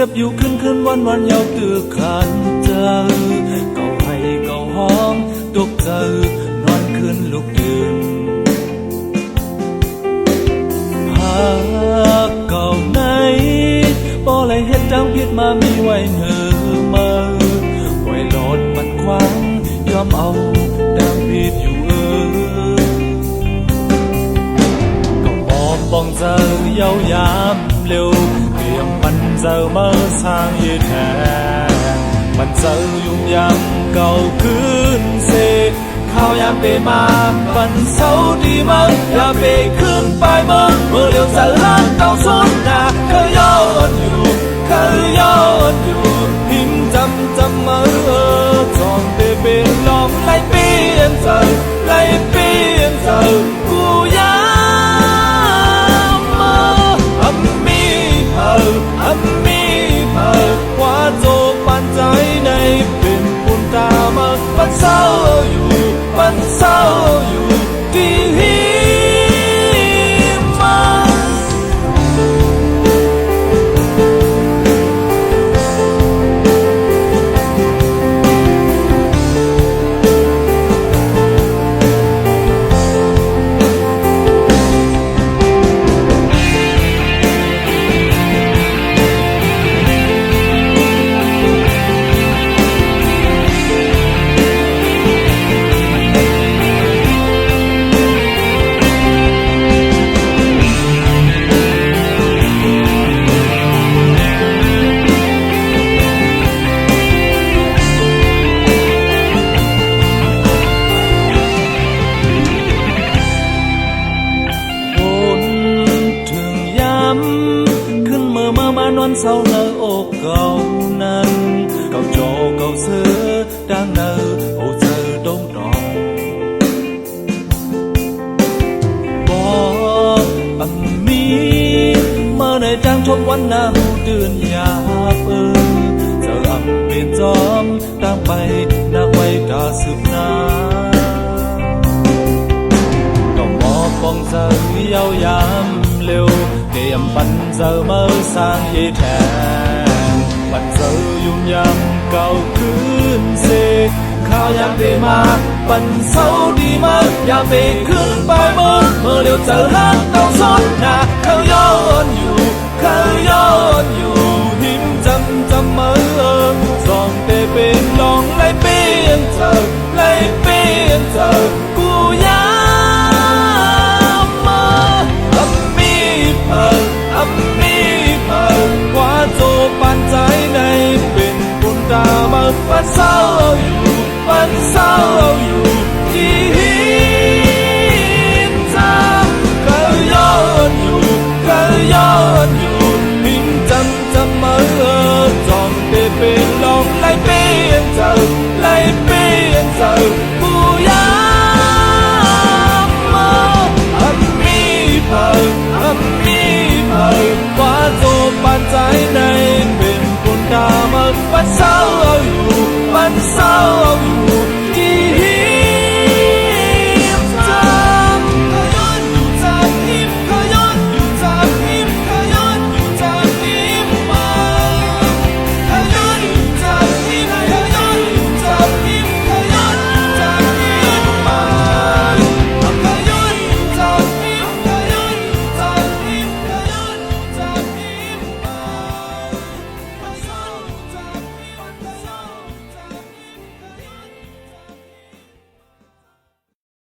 บอยู่ขึ้นวันยาวตื่นขันเจอเก่าให้เก่าห้องตกเจอนอนขึ้นลุกยืนหากเก่าไหนบ่ไหลเฮ็ดจังผิดมามีไว้เหนือมือไว้โลดมันคว้างยอมเอาดังผิดอยู่ก็บอกบ้องเจอยาวยามเร็วมันgiờ mơ sang như thếมันgiờ dùng yam cầuขึ้นเสข้าวยามเปมาวันเสาร์ดีมั้งยามเปขึ้นไปเมื่อเลี้ยวจะล้างเต้าส้นหน้าเคยย้อนอยู่หิมจำมาจองเปเป็นลองไล่เปลี่ยนเจอกูยามมาว่าโจปันใจในเป็นปุ่นตามาปันเศร้าอยู่ที่หิมะนเศร้าเนอโอกเก่านั้นเก่าโจเก่าเสือดังเนอโอเจอดงดองบอกอังมีเมื่อในจังทบวันหน้าหูเดือนยาเเจออังเป็นจอมตามไปนักไว้กาสืบนาก็มอบปองเจอยาวยามเร็วbạn giờ mơ sang ye thẹn bạn giờ dùng yam cầuขึ้นเสข้าวยามเปมาปั่นเศร้าดีมากยามเปขึ้นไปเมื่อเลี้ยวเจอล้างเต้าส้นหน้าเขาย้อนอยู่หิมจำมาจองเตเป็นลองไล่เปลี่ยนเจอ